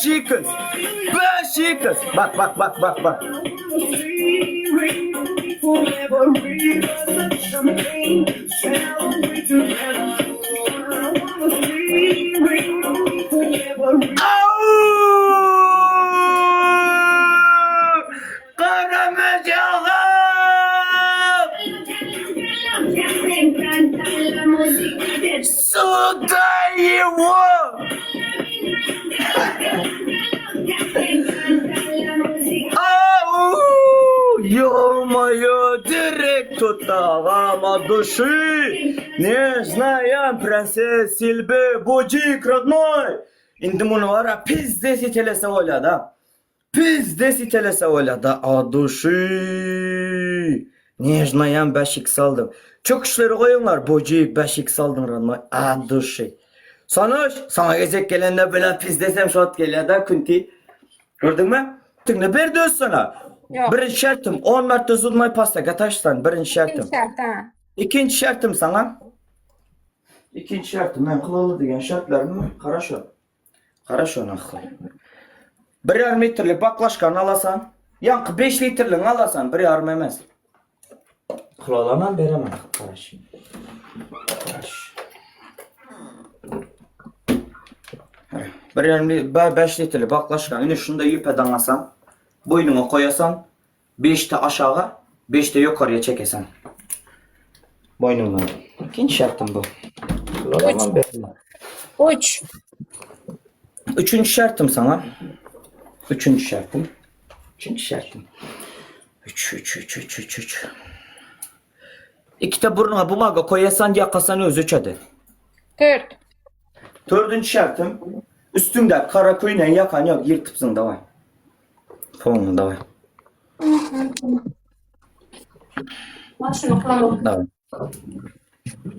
iyi kız. 5 iyi kız. Bak bak bak bak bak. Au! Karamacağım! Sudayevo! Au! Ё-моё, директор тагама души! Не знаем, принцесс Сильбе, Боджик, родной! Endi bunu var ya pizdesi telese ola da. Pizdesi telese ola da. Aduşi. Nежнаям beşik saldım. Çok işleri koyunlar. Bocik beşik saldım ranma. Aduşi. Sonuç. Sana gezek gelende böyle pizdesem şot geliyor da kunti. Gördün mü? Tügne bir de sana. Yok. Birinci şartım 10 marta zudmay pasta gataşsan. Birinci şartım. Şart ha. İkinci şartım sana. İkinci şartım. Ben kılalı diyen şartlarımı хорошо. Хорошо nahı. Birer metrlik baklaşkan alasan. Yankı 5 litrlik alasan. Bir yarım emez. Kılalamam veremem. Karış. Karış. Birer 5 litrlik baklaşkan. Yine şunu da yüpeden alasan. Boynuna koyasan. 5'te aşağı. 5'te yukarıya çekesen. Boynundan. İkinci şartım bu. Kılalamam veremem. Uç. Üçüncü şartım sana. Üçüncü şartım. Üçüncü şartım. Üç. İki de burnuna bumaga koyasan yakasan öz üçedi. 4. Dördüncü şartım. Üstünde kara kuyla yakan yok yırtıpsın davay. Fonunu davay. Davay.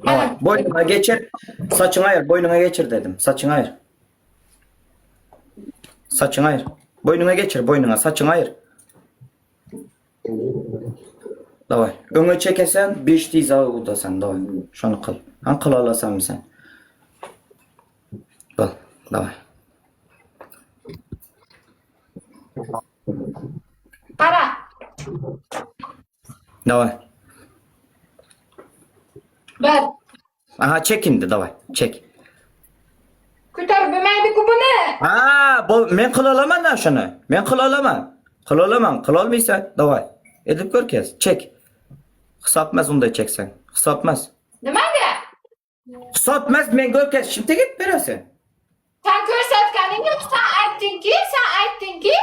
Davay. Boynuna geçir. Saçını ayır. Boynuna geçir dedim. Saçını ayır. Saçını ayır. Boynuna geçir. Boynuna. Saçını ayır. Davay. Öne çekesen 5 diz ağı udasan. Davay. Şunu kıl. Han kıl alasan mı sen? Bak. Davay. Ara. Davay. Ver. Aha çekindi. Davay. Çek. Kütar bilmeydi ki bu ne? Ha, men kıl alamam da şunu. Men kıl alamam. Kıl alamam. Kıl almaysan. Davay. Edip gör kez. Çek. Kısapmaz onu da çeksen. Kısapmaz. Nimaga? Kısapmaz men gör kez. Şimdi git berasi. Sen ko'rsatganing yo'q, sen aytding ki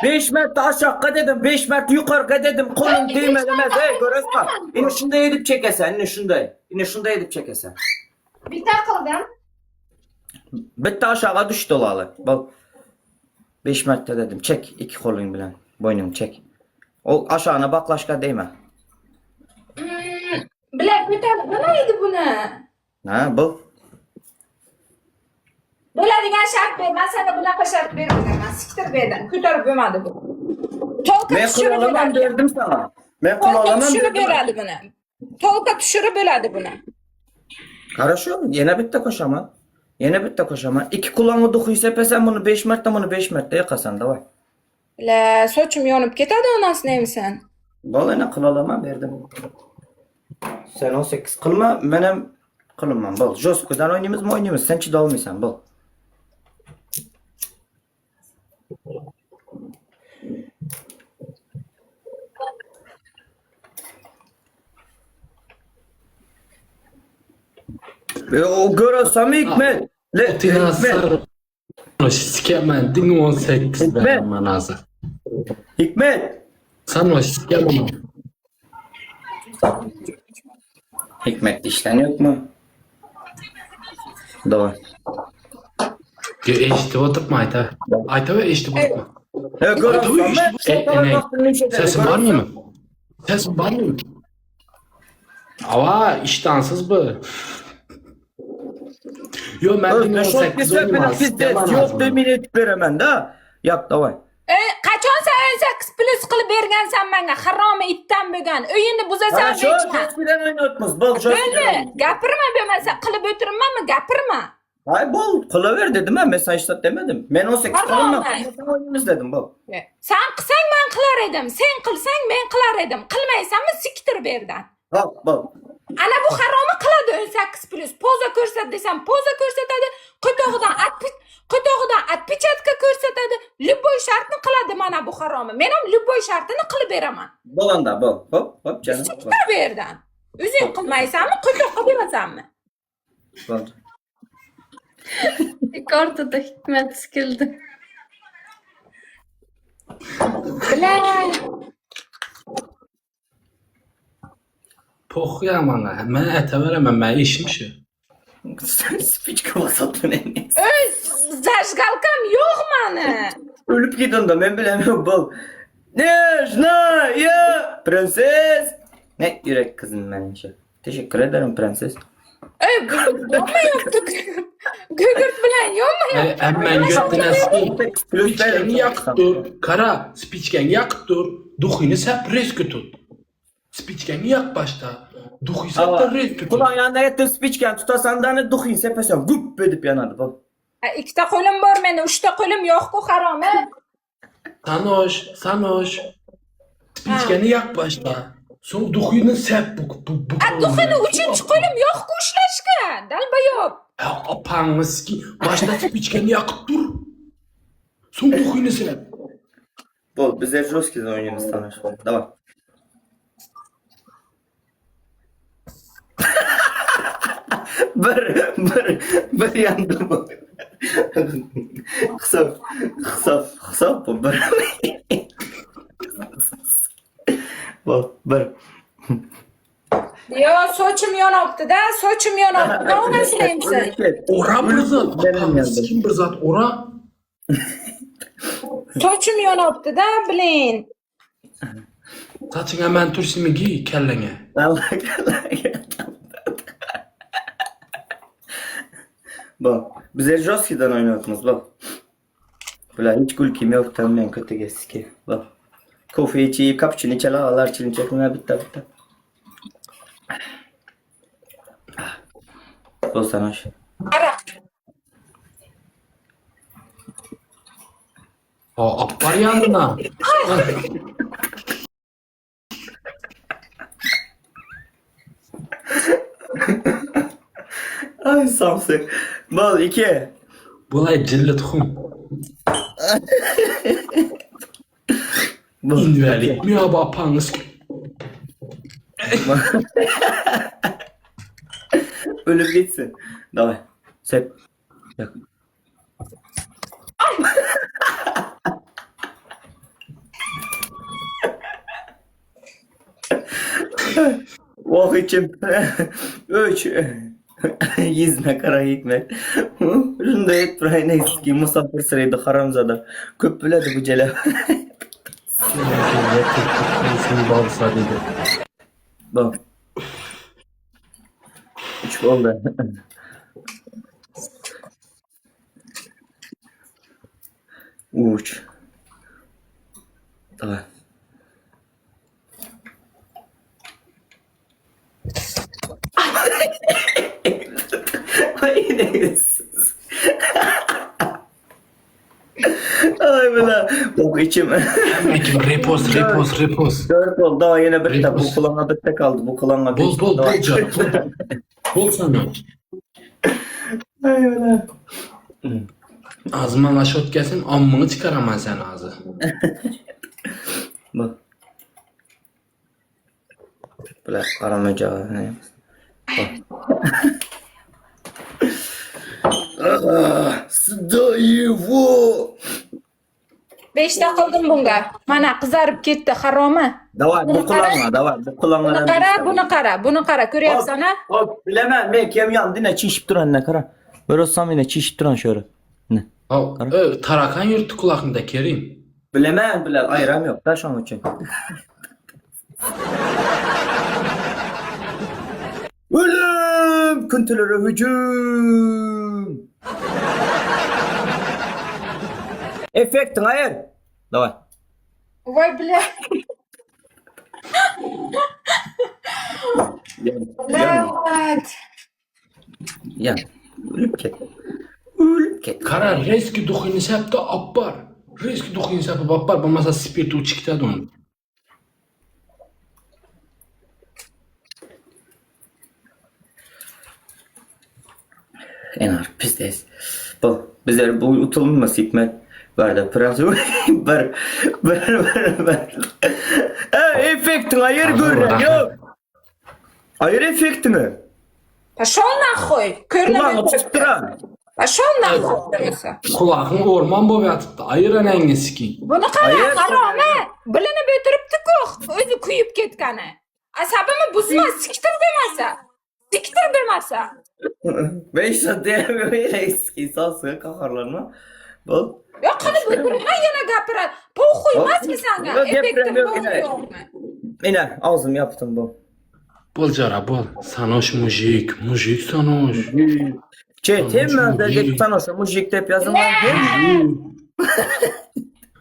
5 metre aşağı dedim, 5 metre yukarı dedim, kolum değmedi mi? Görüyorsun bak. Yine şunda edip çekesen, yine şunda. Yine şunda edip çekesen. bitta qildim. Bitti aşağı düştü olalı. Bak. 5 metre dedim, çek iki kolun bilen. Boynunu çek. O aşağına baklaşka değme. Bilak ko'tarib bilmaydi buni. Ha bu. Bo'ladigan shart ber. Men sana bunaqa shart bermadim. Siktir berdim. Ko'tarib bo'lmadi bu. Tolqa Men tushirib kulalamam beradi. derdim sana. Men Tolqa kulalamam tushirib derdim. beradi buni. Tolqa tushirib bo'ladi buni. Хорошо, yine bitti koşama. Yine bitti koşama. İki kulağını dokuysa pesen bunu 5 metre bunu 5 metre yakasan da var. La, sochim yonib ketadi onasini emisan. Balana kılalama verdim. Sen 18 kılma, benim kılmam. Bal, Josko'dan oynayımız mı oynayımız? Sen çi dalmıysan, bal. O görürsem Hikmet. Hikmet. Sikemem, din 18 ben manazı. Hikmet. Sen o sikemem. Hikmet işten yok mu? Doğru. Eşitip oturma Ayta. Ayta ve eşitip oturma. Sesin var mı? Sesin var mı? Ama iştansız bu. Yo ben din 18 oynamaz. Yok demin etip veremem da. Yap davay. Qachon sen 18 plus qilib bergansan menga? Harom itdan bo'lgan. Uyini buzasan Şu bilen oynatmaz. Bal Bo'ldi. Gapirma bo'lmasa qilib o'tiribmanmi? Gapirma. Hay bol kılıver dedim ha. Ben sana işlet demedim. Ben 18 Pardon, kılınma. Sen oynayınız dedim bol. Sen qilsang men qilar edim. Sen qilsang men qilar edim. Qilmaysanmi siktir bu yerdan. Bol. Ana bu haromi qiladi 18+. Poza ko'rsat desam poza ko'rsatadi. Qutog'idan отпечатка ko'rsatadi. Любой shartni qiladi mana bu haromi. Men ham любой shartini qilib beraman. Bol onda bol. Hop canım. Siktir bu yerdan. O'zing qilmaysanmi, qutoqqa berasanmi? Bol. Ortada hikmet sikildi. Bilay. Poxya bana. Mən ətə verəməm, mən işim şu. Spiçka vasattın en iyisi. Zajgalkam yo'q mani. Ölüp gidin de ben bilemiyorum bol. Nejna ya prenses. Ne yürek kızım benim şey. Teşekkür ederim prenses. Yo'qmi yo'qdi. Gugurt bilan yo'qmi? Əmmən götdünəsi. Plus Spiçkəni yakıp dur. Kara, spiçkəni yakıp dur. Duxuyunu səp reski tut. Spiçkəni yak başta. Duxuyu səp da reski tut. Ulan yanında ettim spiçken tutasan da ne duhin sepesem güp edip yanadı bol. Ikkita qo'lim bor meni, 3ta qo'lim yo'q-ku haromi. Sanoş. Spiçkəni yak başta. Sonra duxuyunu səp bu. Duxini 3-chi qo'lim yo'q-ku ushlashga. Dalbayob. Apanız ki başta spiçkəni yakıp dur. Sonra duxuyunu səp. Bol bize жесткий oynuyoruz tanış. Давай. bir yandım bu. Kısaf bu bir. Bol bir. Yo, sochim yonibdi-da, sochim yonibdi. Nima qilayapsan? Ora bir zat. Apanız kim bir zat ora? Sochim yonibdi-da, bilin. Saçına mən tursimi giy kellenge. Allah. Bak, bize Joski'den oynatmaz bak. Böyle hiç gül kim yok tamamen kötü geski. Bak. Kofi içi, kapçını içe ağlar çilin çekmeye bitti. Bol sana şey. Ara. Appar yanına. Ay samsın. Bol 2. Bulay cilli tuxum. Bol. İndivelik mi abi apanız ki? Ölüp gitsin. Davay. Sep. Yak. Oh içim. 3. Yüzme kara hikmet. Şunda et buraya neyse ki musafir sıraydı haramzada. Köp biledi bu cele. Seni bağlısa dedi. Bak. 3 oldu. Uç. Tamam. Ay bela. Bok içim. Repos. 4 oldu. Daha yine bitti. Bu kulağına bitti kaldı. Bu kulağına bitti. Bol canım. Bol sana. Ay bela. Ağzıma laşot gelsin, ammını çıkaramaz sen ağzı. Bak. Bela karamacağı. Ne? Сюда его! 5ta qildim bunga. Mana qizarib ketdi haromi. Давай, bu kulağına, давай, bu kulağına. Buni qara, ko'ryapsan ha? Hop, bilemem, men kem yandı yine çişip duran ne kara. Böyle olsam yine çişip duran şöyle. Ne? Tarakan yurttu kulağında Kerim. Bilemem, ayıram yok da şu an için. Ölüm! Küntülere hücum! Efektin hayır. Давай. Voy bля. Yan. Evet. Yan. Ölüp ket. Ölüp ket. Kara reski duhini septe appar. Reski duhini septe appar. Bolmasa spiritu çıktı onu. Enar bizdeyiz. Bu bizler bu utulmaz hikmet vardı. Pırası bir. Efektin ayır görün yok. Ayır efektini. Pошел нахуй. Kulağını Körle çıktıran. Pошел nahuy. Kulağın orman boyu atıptı. Ayıran engesi ki. Bunu qara Hayır. harom ha. Bilinib o'tiribdi-ku. O'zi kuyib ketgani. Asabimni buzma, siktir demasa. Siktir demasa. 5 saat diyemiyor yine eski sası kaharlarına. Bu. Yo'q qilib o'tirma yana gapirar. Po'xuy emasmi sanga? Yo'q, Effektim gapiramiyorum yine. yo'qmi? Yine ağzım yaptım bu. Bol cara bol. Sanoş mujik. Mujik sanoş. Hemen de git sana şu mujik tep yazın lan.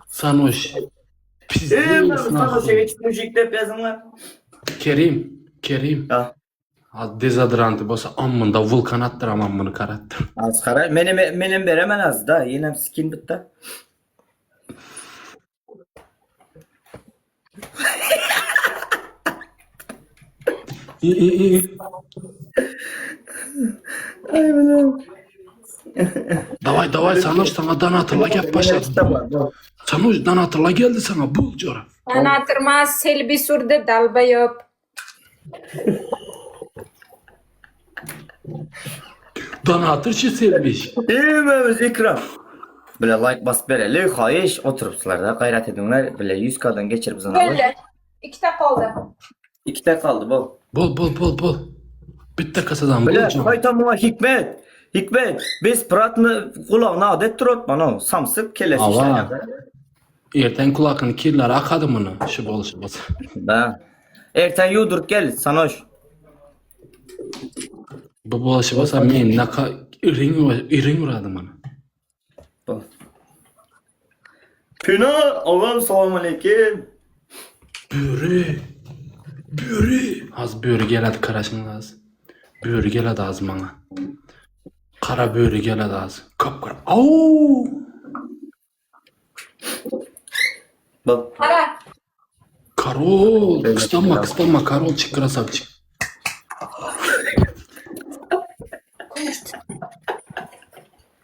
Sanoş. Hemen sana Pizdi. şey hiç mujik tep yazın lan. Kerim. Ha. Az dezodorantı bolsa ammında vulkan attıramam bunu karattır. Az kara. Benim beremen az da. Yine skin bitti. İyi. Ay benim. Davay Sanoş sana dan hatırla gel başladı. Sanoş dan hatırla geldi sana bul cara. Anatırma selbi surdi dalbayıp. Dan hatırşı selbiş. Hemen ekran. Böyle like bas bereli xahiş oturupsuzlar da gayret edinler. Böyle 100 kadın geçir bizden alır. Böyle. İkide qoldi. 2'de kaldı bu. Bol. Bitti kasadan bul Böyle cara. kaytamına hikmet. Hikmet. Biz pıratını kulağına adet turot bana. Samsık kelesi Ava. Erten kulakını kirler akadı bunu. Şu bol. Da. Erten yudurup gel sanoş. Bu bolşı bolsa men naka iring uradı bana. Bu. Pina Allah'ım selamun aleyküm. Börü. Az börü geladi karasın az. Börü geladi az bana. Kara börü geladi az. Kapkara. Au! Bak. Qara. Karol. Evet, Kıslanma Karol çık krasak çık.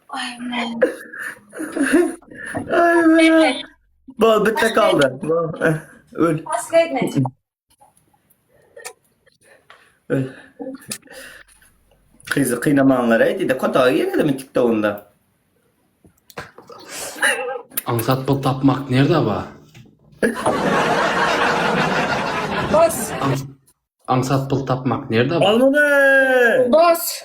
Ay be. Bak bitti kaldı. Bak, öl. Последний. Öl. Kızı kıynamanlara edi de kotağı yemedi mi TikTok'unda? Ansat bıl tapmak nerede ba? Boss. Ansat bıl tapmak nerede ba? Al bunu. Boss.